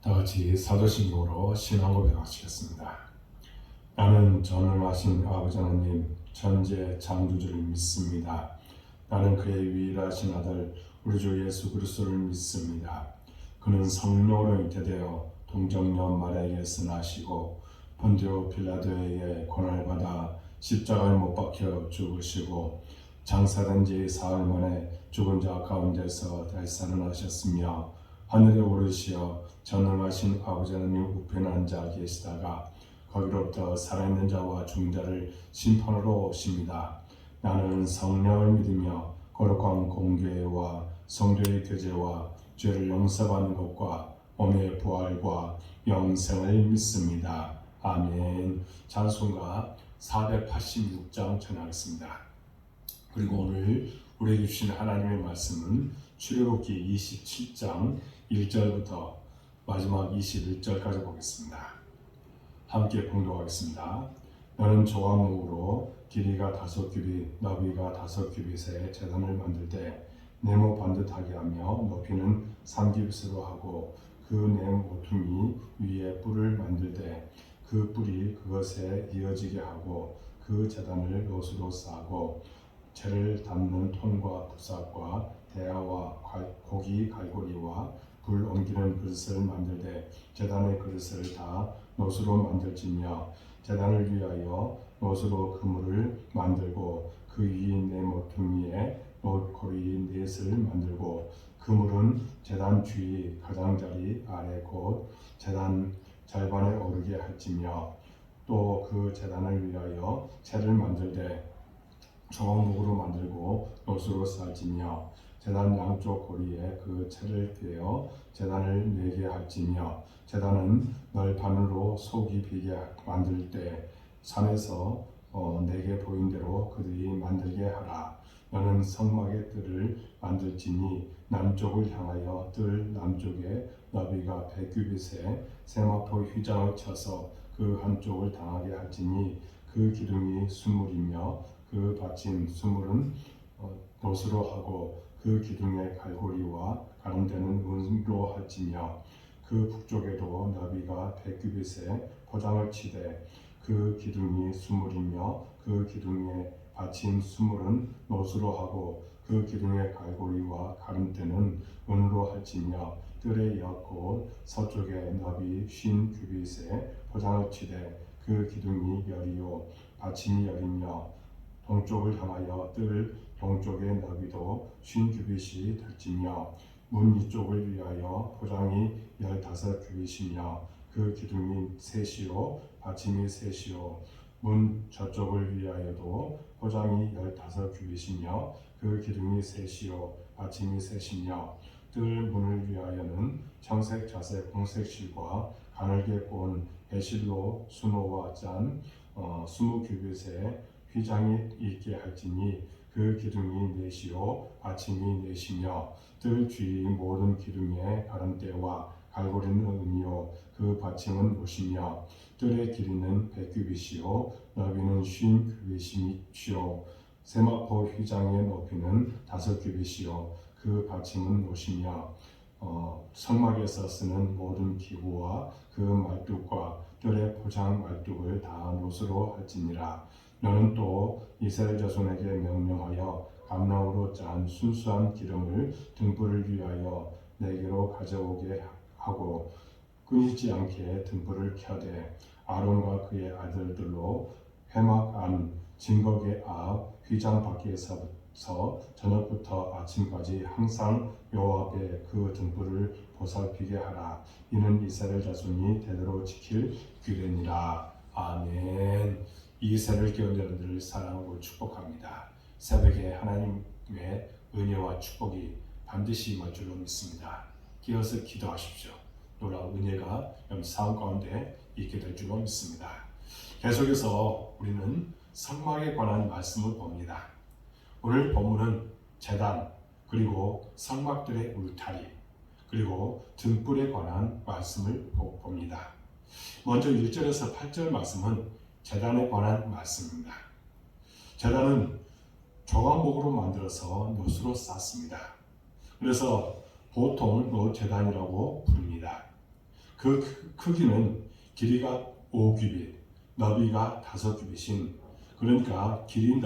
다 같이 사도신경으로 신앙 고백하시겠습니다. 나는 전능하신 아버지 하나님 전제 창조주를 믿습니다. 나는 그의 유일하신 아들 우리 주 예수 그리스도를 믿습니다. 그는 성령으로 잉태되어 동정녀 마리아에게서 나시고 본디오 빌라도에게 고난을 받아 십자가에 못 박혀 죽으시고 장사된 지 사흘 만에 죽은 자 가운데서 다시 살아나셨으며 하늘에 오르시어 전능하신 아버지 하나님 우편에 앉아 계시다가 거기로부터 살아있는 자와 죽은 자를 심판하러 오십니다. 나는 성령을 믿으며 거룩한 공교회와 성도의 교제와 죄를 용서받는 것과 몸의 부활과 영생을 믿습니다. 아멘. 찬송가 486장 전하겠습니다. 그리고 오늘 우리에게 주신 하나님의 말씀은 출애굽기 27장 1절부터 마지막 21절까지 보겠습니다. 함께 봉독하겠습니다. 너는 조각목으로 길이가 5규빗, 너비가 5규빗의 제단을 만들 때 네모 반듯하게 하며 높이는 3규빗으로 하고 그 네 모퉁이 위에 뿔을 만들 때 그 뿔이 그것에 이어지게 하고 그 제단을 롯으로 싸고 재를 담는 통과 부삭과 대야와 고기 갈고리와 불 옮기는 그릇을 만들되 제단의 그릇을 다 놋으로 만들지며 제단을 위하여 놋으로 그물을 만들고 그 위 네 모퉁이에 놋고리 넷을 만들고 그물은 제단 주위 가장자리 아래 곧 제단 절반에 오르게 할지며 또 그 제단을 위하여 채를 만들되 조각목으로 만들고 놋으로 쌓지며 제단 양쪽 고리에 그 채를 꿰어 제단을 4개 할지며 제단은 널판으로 속이 비게 만들 때 산에서 4개 보인 대로 그들이 만들게 하라. 너는 성막의 뜰을 만들지니 남쪽을 향하여 뜰 남쪽에 너비가 100규빗에 세마포 휘장을 쳐서 그 한쪽을 당하게 할지니 그 기둥이 수물이며 그 받침 수물은 놋으로 하고 그 기둥의 갈고리와 가름대는 은으로 할지며 그 북쪽에도 너비가 100규빗에 포장을 치되 그 기둥이 수물이며 그 기둥의 받침 수물은 놋으로 하고 그 기둥의 갈고리와 가름대는 은으로 할지며 뜰의 옆곧 서쪽에 너비 50규빗에 포장을 치되 그 기둥이 열이요 받침이 열이며 동쪽을 향하여 뜰 동쪽의 너비도 50규빗이 될지며 문 이쪽을 위하여 포장이 15규빗이며 그 기둥이 셋이요 받침이 셋이요 문 저쪽을 위하여도 포장이 15규빗이며 그 기둥이 셋이요 받침이 셋이며 뜰 문을 위하여는 청색 자색红색 실과 가늘게 꼰 배실로 수노와 짠 20규빗의 휘장이 있게 할지니 그 기둥이 넷이요 받침이 넷이며 뜰 주위 모든 기둥의 가름대와 갈고리는 은이요 그 받침은 못이며 뜰의 길이는 100규빗이요 너비는 50규빗이요 세마포 휘장의 높이는 5규빗이요 그 받침은 못이며 성막에서 쓰는 모든 기구와 그 말뚝과 뜰의 포장 말뚝을 다 놋으로 할지니라. 너는 또 이스라엘 자손에게 명령하여 감나무로 짠 순수한 기름을 등불을 위하여 내게로 가져오게 하고 끊이지 않게 등불을 켜되 아론과 그의 아들들로 회막 안 진거계 앞 휘장 밖에서 저녁부터 아침까지 항상 여호와 앞에 그 등불을 보살피게 하라. 이는 이스라엘 자손이 대대로 지킬 규례니라. 아멘. 이스라엘 교회들을 사랑하고 축복합니다. 새벽에 하나님의 은혜와 축복이 반드시 임할 줄로 믿습니다. 기어서 기도하십시오. 놀라운 은혜가 여러분 삶 가운데 있게 될 줄로 믿습니다. 계속해서 우리는 성막에 관한 말씀을 봅니다. 오늘 본문은 제단 그리고 성막들의 울타리 그리고 등불에 관한 말씀을 봅니다. 먼저 1절에서 8절 말씀은 제단에 관한 말씀입니다. 제단은 조각목으로 만들어서 놋으로 쌓습니다. 그래서 보통 놋제단이라고 부릅니다. 그 크기는 길이가 5규빗, 너비가 5규빗인, 그러니까 길이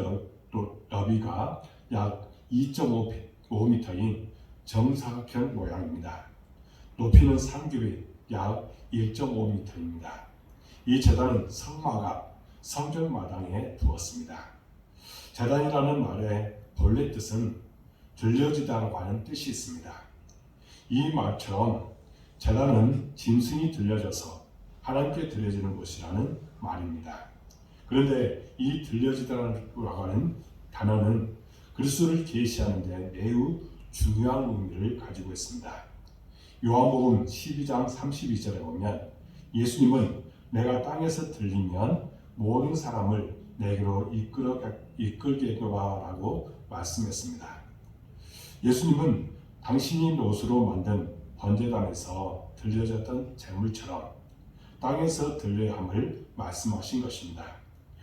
너비가 약 2.5m인 정사각형 모양입니다. 높이는 3규빗, 약 1.5m입니다. 이 제단은 성전 마당에 두었습니다. 제단이라는 말의 본래 뜻은 들려지다라고 하는 뜻이 있습니다. 이 말처럼 제단은 짐승이 들려져서 하나님께 드려지는 곳이라는 말입니다. 그런데 이 들려지다라고 하는 단어는 그리스도를 계시하는 데 매우 중요한 의미를 가지고 있습니다. 요한복음 12장 32절에 보면 예수님은 내가 땅에서 들리면 모든 사람을 내게로 이끌겠노라라고 말씀했습니다. 예수님은 당신이 노수로 만든 번제단에서 들려졌던 제물처럼 땅에서 들려야 함을 말씀하신 것입니다.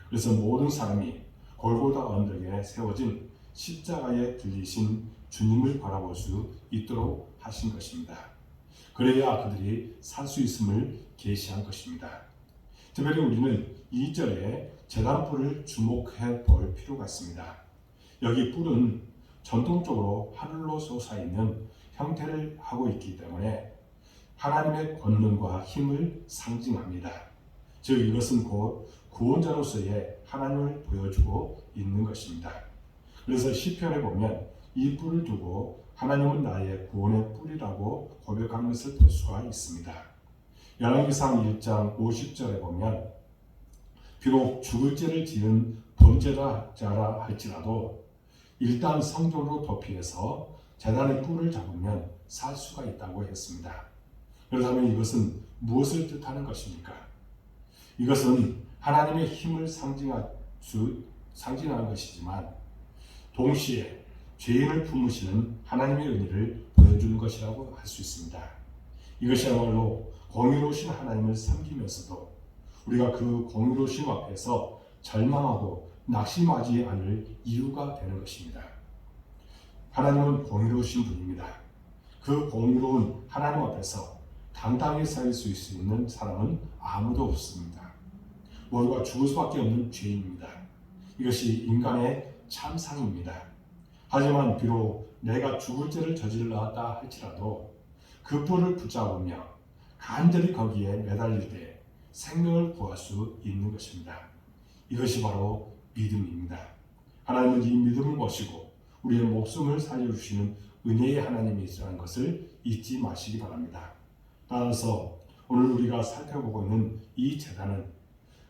그래서 모든 사람이 골고다 언덕에 세워진 십자가에 들리신 주님을 바라볼 수 있도록 하신 것입니다. 그래야 그들이 살 수 있음을 계시한 것입니다. 특별히 우리는 2절에 제단뿔을 주목해 볼 필요가 있습니다. 여기 뿔은 전통적으로 하늘로 솟아있는 형태를 하고 있기 때문에 하나님의 권능과 힘을 상징합니다. 즉 이것은 곧 구원자로서의 하나님을 보여주고 있는 것입니다. 그래서 시편에 보면 이 뿔을 두고 하나님은 나의 구원의 뿔이라고 고백한 것을 볼 수가 있습니다. 열왕기상 1장 50절에 보면 비록 죽을 죄를 지은 범죄자라 할지라도 일단 성전으로 도피해서 제단의 뿔을 잡으면 살 수가 있다고 했습니다. 그렇다면 이것은 무엇을 뜻하는 것입니까? 이것은 하나님의 힘을 상징하는 것이지만 동시에 죄인을 품으시는 하나님의 은혜를 보여주는 것이라고 할 수 있습니다. 이것이야말로 공의로우신 하나님을 섬기면서도 우리가 그 공의로우심 앞에서 절망하고 낙심하지 않을 이유가 되는 것입니다. 하나님은 공의로우신 분입니다. 그 공의로운 하나님 앞에서 당당히 설 수 있는 사람은 아무도 없습니다. 모두가 죽을 수밖에 없는 죄인입니다. 이것이 인간의 참상입니다. 하지만 비록 내가 죽을 죄를 저질렀다 할지라도 그 뿔을 붙잡으며 간절히 거기에 매달릴 때 생명을 구할 수 있는 것입니다. 이것이 바로 믿음입니다. 하나님은 이 믿음을 보시고 우리의 목숨을 살려주시는 은혜의 하나님이시라는 것을 잊지 마시기 바랍니다. 따라서 오늘 우리가 살펴보고 있는 이 제단은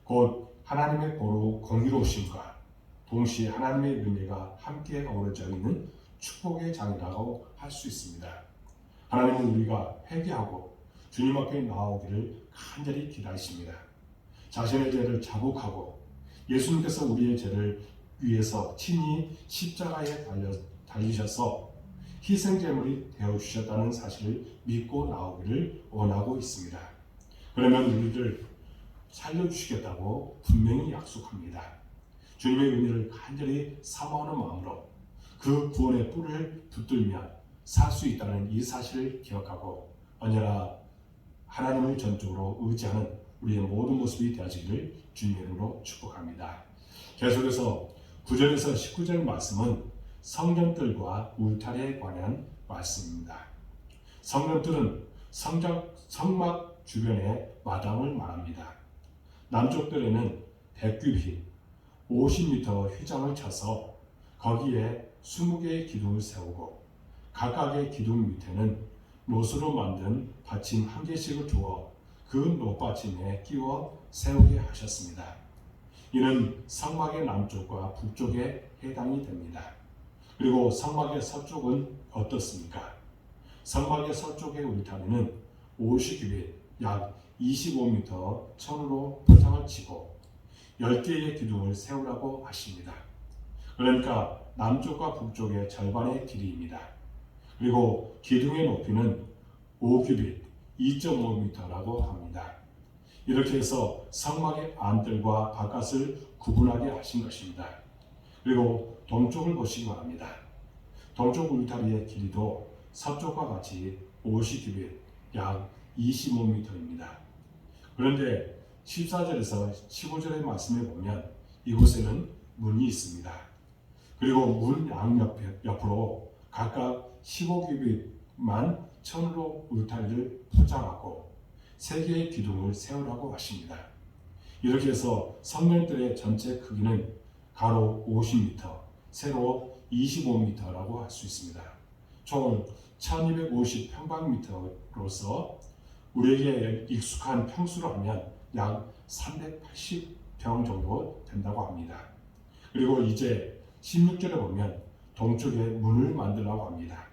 곧 하나님의 보루 공의로우심과 동시에 하나님의 은혜가 함께 어우러져 있는 축복의 장이라고 할 수 있습니다. 하나님은 우리가 회개하고 주님 앞에 나오기를 간절히 기다리십니다. 자신의 죄를 자복하고 예수님께서 우리의 죄를 위해서 친히 십자가에 달리셔서 희생제물이 되어주셨다는 사실을 믿고 나오기를 원하고 있습니다. 그러면 우리를 살려주시겠다고 분명히 약속합니다. 주님의 은혜를 간절히 사모하는 마음으로 그 구원의 뿔을 붙들며 살 수 있다는 이 사실을 기억하고 언제나 하나님을 전적으로 의지하는 우리의 모든 모습이 되어지기를 주님의 이름으로 축복합니다. 계속해서 9절에서 19절 말씀은 성전들과 울타리에 관한 말씀입니다. 성전들은 성막 주변의 마당을 말합니다. 남쪽들에는 100규빗 50m 휘장을 쳐서 거기에 20개의 기둥을 세우고 각각의 기둥 밑에는 노수로 만든 받침 1개씩을 두어 그 노받침에 끼워 세우게 하셨습니다. 이는 성막의 남쪽과 북쪽에 해당이 됩니다. 그리고 성막의 서쪽은 어떻습니까? 성막의 서쪽의 울타리는 50규빗 약 25m 천으로 포장을 치고 10개의 기둥을 세우라고 하십니다. 그러니까 남쪽과 북쪽의 절반의 길이입니다. 그리고 기둥의 높이는 5규빗 2.5m라고 합니다. 이렇게 해서 성막의 안뜰과 바깥을 구분하게 하신 것입니다. 그리고 동쪽을 보시기 바랍니다. 동쪽 울타리의 길이도 서쪽과 같이 50규빗 약 25m입니다. 그런데 14절에서 15절의 말씀에 보면 이곳에는 문이 있습니다. 그리고 문 양옆으로 각각 15규빗만 천으로 울타리를 포장하고 3개의 기둥을 세우라고 하십니다. 이렇게 해서 성면들의 전체 크기는 가로 50m, 세로 25m라고 할 수 있습니다. 총 1250평방미터로서 우리에게 익숙한 평수로 하면 약 380평 정도 된다고 합니다. 그리고 이제 16절에 보면 동쪽에 문을 만들라고 합니다.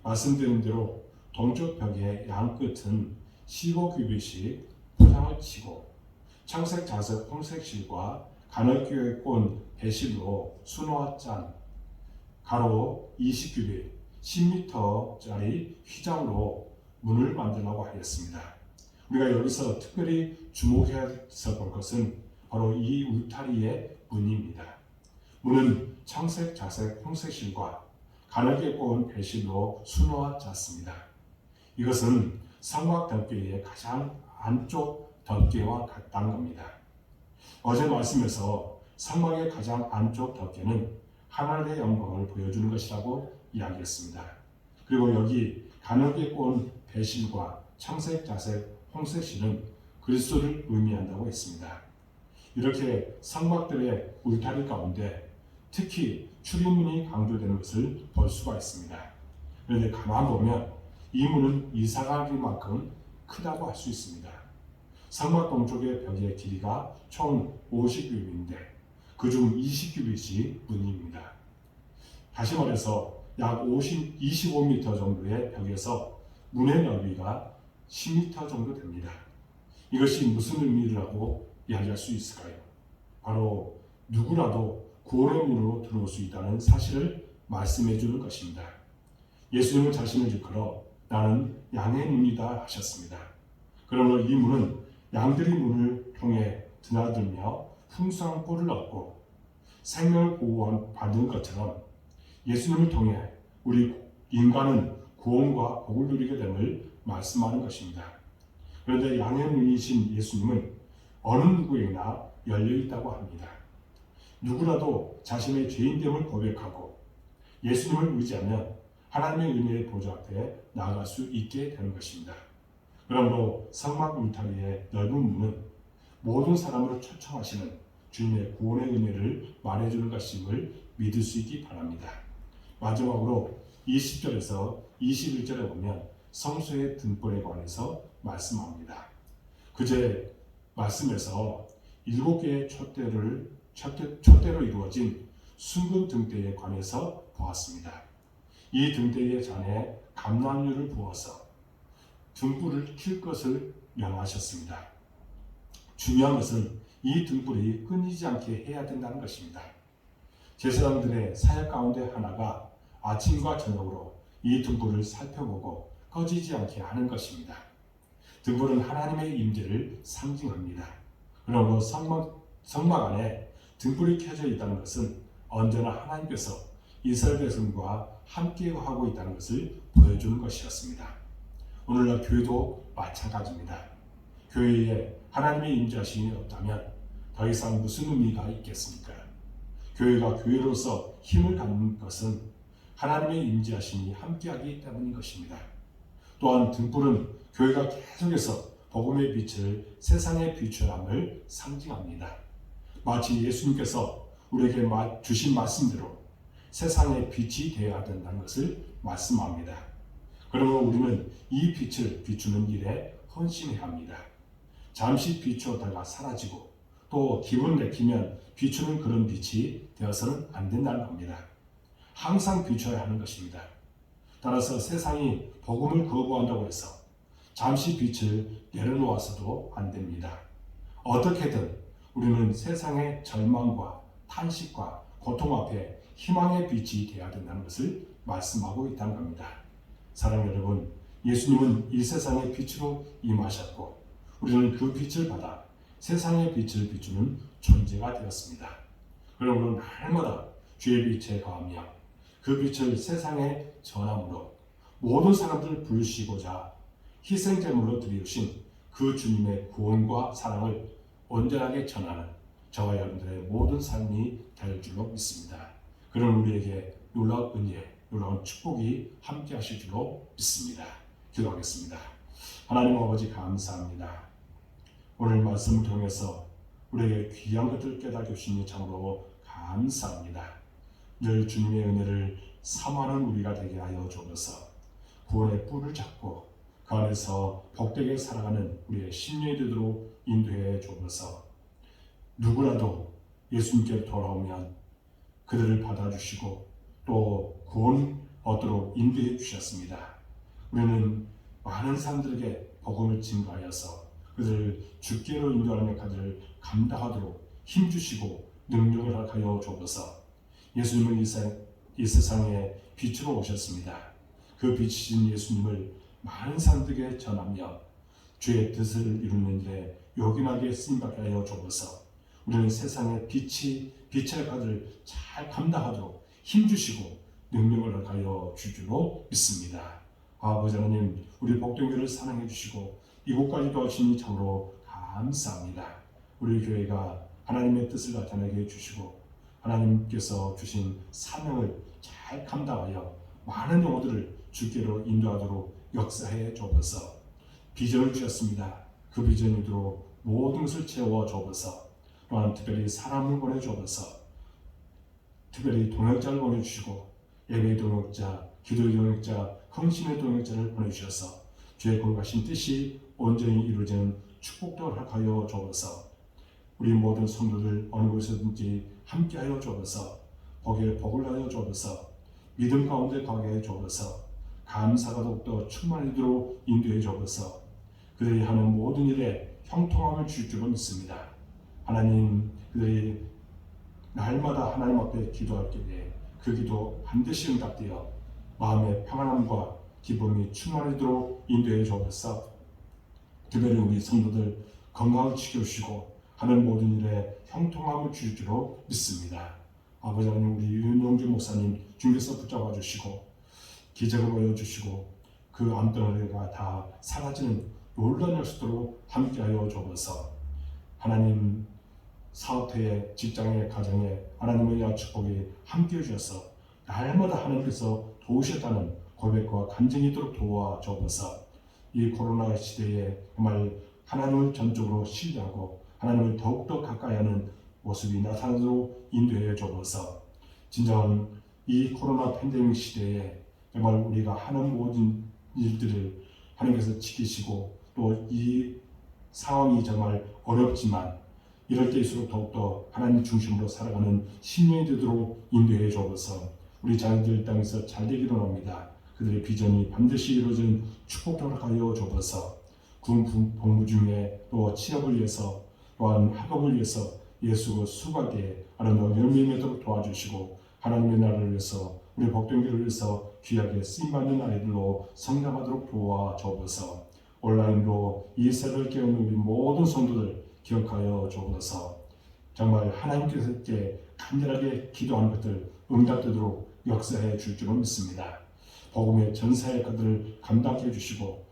말씀드린 대로 동쪽 벽의 양 끝은 15규빗씩 포장을 치고 청색, 자색, 홍색 실과 가늘게 꼰 배실로 수놓아 짠 가로 20규빗 10m짜리 휘장으로 문을 만들라고 하였습니다. 우리가 여기서 특별히 주목해서 볼 것은 바로 이 울타리의 문입니다. 문은 청색, 자색, 홍색 실과 가늘게 꼰 배실로 수놓아 짰습니다. 이것은 성막 덮개의 가장 안쪽 덮개와 같다는 겁니다. 어제 말씀에서 성막의 가장 안쪽 덮개는 하나님의 영광을 보여주는 것이라고 이야기했습니다. 그리고 여기 가늘게 꼰 배실과 청색, 자색, 홍색 실은 그리스도를 의미한다고 했습니다. 이렇게 성막들의 울타리 가운데 특히 출입문이 강조되는 것을 볼 수가 있습니다. 그런데 가만 보면 이 문은 이사가기만큼 크다고 할 수 있습니다. 성막 동쪽의 벽의 길이가 총 50규빗인데 그중 20규빗이 문입니다. 다시 말해서 약 25m 정도의 벽에서 문의 넓이가 10m 정도 됩니다. 이것이 무슨 의미라고 이야기할 수 있을까요? 바로 누구라도 구원의 문으로 들어올 수 있다는 사실을 말씀해 주는 것입니다. 예수님은 자신을 일컬어 나는 양의 문이다 하셨습니다. 그러므로 이 문은 양들이 문을 통해 드나들며 풍성한 꼴을 얻고 생명을 보호받는 것처럼 예수님을 통해 우리 인간은 구원과 복을 누리게 됨을 말씀하는 것입니다. 그런데 양의 문이신 예수님은 어느 누구에게나 열려있다고 합니다. 누구라도 자신의 죄인됨을 고백하고 예수님을 의지하면 하나님의 은혜의 보좌 앞에 나아갈 수 있게 되는 것입니다. 그러므로 성막 울타리의 넓은 문은 모든 사람을 초청하시는 주님의 구원의 은혜를 말해주는 것임을 믿을 수 있기 바랍니다. 마지막으로 20절에서 21절에 보면 성소의 등불에 관해서 말씀합니다. 그제 말씀에서 7개의 촛대로 이루어진 순금 등대에 관해서 보았습니다. 이 등대의 잔에 감람유를 부어서 등불을 킬 것을 명하셨습니다. 중요한 것은 이 등불이 끊이지 않게 해야 된다는 것입니다. 제사장들의 사역 가운데 하나가 아침과 저녁으로 이 등불을 살펴보고 꺼지지 않게 하는 것입니다. 등불은 하나님의 임재를 상징합니다. 그러므로 성막 안에 등불이 켜져 있다는 것은 언제나 하나님께서 이스라엘 백성과 함께 하고 있다는 것을 보여주는 것이었습니다. 오늘날 교회도 마찬가지입니다. 교회에 하나님의 임재하심이 없다면 더 이상 무슨 의미가 있겠습니까? 교회가 교회로서 힘을 갖는 것은 하나님의 임재하심이 함께하기 때문인 것입니다. 또한 등불은 교회가 계속해서 복음의 빛을 세상에 비추함을 상징합니다. 마치 예수님께서 우리에게 주신 말씀대로 세상의 빛이 되어야 된다는 것을 말씀합니다. 그러므로 우리는 이 빛을 비추는 일에 헌신해야 합니다. 잠시 비추었다가 사라지고 또 기분 내키면 비추는 그런 빛이 되어서는 안 된다는 겁니다. 항상 비춰야 하는 것입니다. 따라서 세상이 복음을 거부한다고 해서 잠시 빛을 내려놓아서도 안 됩니다. 어떻게든 우리는 세상의 절망과 탄식과 고통 앞에 희망의 빛이 되어야 된다는 것을 말씀하고 있다는 겁니다. 사랑하는 여러분, 예수님은 이 세상의 빛으로 임하셨고 우리는 그 빛을 받아 세상의 빛을 비추는 존재가 되었습니다. 그러므로 날마다 주의 빛에 가하며 그 빛을 세상에 전함으로 모든 사람들을 부르시고자 희생제물로 드리우신 그 주님의 구원과 사랑을 온전하게 전하는 저와 여러분들의 모든 삶이 될 줄로 믿습니다. 그런 우리에게 놀라운 은혜, 놀라운 축복이 함께 하실 줄로 믿습니다. 기도하겠습니다. 하나님 아버지 감사합니다. 오늘 말씀을 통해서 우리에게 귀한 것을 깨닫게 주시니 참으로 감사합니다. 늘 주님의 은혜를 사모하는 우리가 되게 하여 주옵소서. 구원의 뿔을 잡고 그 안에서 복되게 살아가는 우리의 심령이 되도록 인도해 주옵소서. 누구라도 예수님께 돌아오면 그들을 받아주시고 또 구원 얻도록 인도해 주셨습니다. 우리는 많은 사람들에게 복음을 증거하여서 그들을 주께로 인도하는 역할을 감당하도록 힘주시고 능력을 하여 주옵소서. 예수님은 이 세상에 빛으로 오셨습니다. 그 빛이신 예수님을 많은 사람들에게 전하며 주의 뜻을 이루는 일에 요긴하게 쓰임받게 하여 주옵소서. 우리는 세상의 빛의 역할을 잘 감당하도록 힘주시고 능력을 하여 주주로 믿습니다. 아버지 하나님, 우리 복동교를 사랑해 주시고 이곳까지 도와주시니 참으로 감사합니다. 우리 교회가 하나님의 뜻을 나타내게 해주시고 하나님께서 주신 사명을 잘 감당하여 많은 영혼들을 주께로 인도하도록 역사해 주옵소서. 비전을 주셨습니다. 그 비전으로 모든 것을 채워 주옵소서. 또한 특별히 사람을 보내주옵소서. 특별히 동역자를 보내주시고 예배의 동역자, 기도의 동역자, 헌신의 동역자를 보내주셔서 주의 거룩하신 뜻이 온전히 이루어지는 축복도 하여 주옵소서. 우리 모든 성도들 어느 곳에든지 함께하여 주옵소서. 복에 복을 하여 주옵소서. 믿음 가운데 가게 해 주옵소서. 감사가 더욱더 충만하도록 인도해 주옵소서. 그들이 하는 모든 일에 형통함을 줄 줄로 믿습니다. 하나님, 그들이 날마다 하나님 앞에 기도할 때에 그 기도 반드시 응답되어 마음의 평안함과 기쁨이 충만하도록 인도해 주옵소서. 특별히 우리 성도들 건강을 지켜주시고 하는 모든 일에 형통함을 줄 줄로 믿습니다. 아버지 하나님, 우리 윤용주 목사님 주께서 붙잡아 주시고 기적을 보여주시고 그 암덩어리가 다 사라지는 놀라운 역사로 함께하여 주옵소서. 하나님, 사업터에, 직장에, 가정에 하나님의 양 축복이 함께해 주셔서 날마다 하나님께서 도우셨다는 고백과 간증이 있도록 도와 주옵소서. 이 코로나 시대에 정말 하나님을 전적으로 신뢰하고 하나님을 더욱더 가까이 하는 모습이 나타나도록 인도해 주옵소서. 진정 이 코로나 팬데믹 시대에 정말 우리가 하는 모든 일들을 하나님께서 지키시고 또 이 상황이 정말 어렵지만 이럴 때일수록 더욱더 하나님 중심으로 살아가는 신령이 되도록 인도해 주옵소서. 우리 자녀들 땅에서 잘 되기를 원합니다. 그들의 비전이 반드시 이루어지는 축복을 하여 주옵소서. 군 복무 중에 또 취업을 위해서 또한 학업을 위해서 예수 수박에 아름다운 열매 맺도록 도와주시고 하나님의 나라를 위해서 우리 복동교를 위해서 귀하게 쓰임받는 아이들로 성장하도록 도와주옵소서. 온라인으로 이 세대를 깨우는 우리 모든 성도들 기억하여 주옵소서. 정말 하나님께서 간절하게 기도하는 것들 응답되도록 역사해 줄 줄로 믿습니다. 복음의 전사의 것들을 감당해 주시고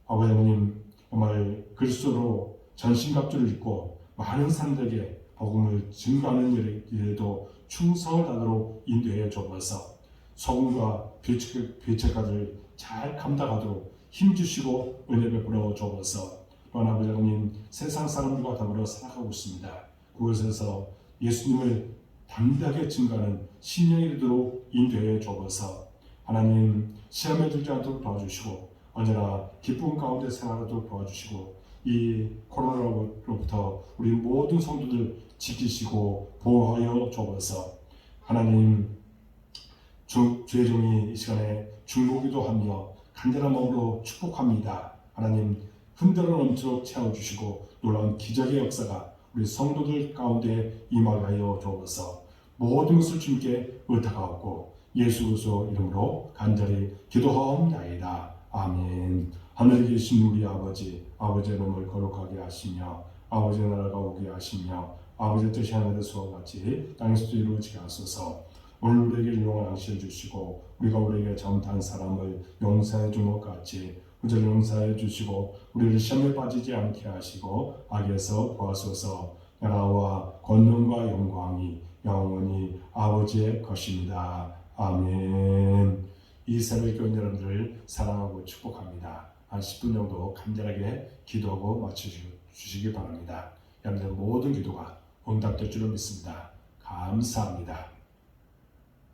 아버지 하나님, 정말 그리스도로 전신갑주를 입고 많은 사람들에게 복음을 증거하는 일에도 충성을 다하도록 인도해 주옵소서. 소금과 빛의 잘 감당하도록 힘주시고 은혜 베풀어 주옵소서. 또한 아버지 하나님, 세상 사람들과 더불어 살아가고 있습니다. 그곳에서 예수님을 담대하게 증거하는 신령이 되도록 인도해 주옵소서. 하나님, 시험에 들지 않도록 도와주시고 언제나 기쁨 가운데 생활하도록 도와주시고 이 코로나로부터 우리 모든 성도들 지키시고 보호하여 주옵소서. 하나님, 주의 종이 이 시간에 중보기도 하며 간절한 마음으로 축복합니다. 하나님, 흔들어 넘치도록 채워주시고 놀라운 기적의 역사가 우리 성도들 가운데 임하게 하여 주옵소서. 모든 것을 주님께 의탁하옵고 예수 그리스도 이름으로 간절히 기도하옵나이다. 아멘. 하늘에 계신 우리 아버지의 이름을 거룩하게 하시며 아버지의 나라가 오게 하시며 아버지의 뜻이 하늘에서 같이 땅에서도 이루어지게 하소서. 오늘 우리에게 일용할 양식을 주시고 우리가 우리에게 잘못한 사람을 용서해 준 것 같이 그저 용서해 주시고 우리를 시험에 빠지지 않게 하시고 악에서 구하소서. 나라와 권능과 영광이 영원히 아버지의 것입니다. 아멘. 이 새벽 교인 여러분들을 사랑하고 축복합니다. 한 10분 정도 간절하게 기도하고 마쳐주시기 바랍니다. 여러분들 모든 기도가 응답될 줄로 믿습니다. 감사합니다.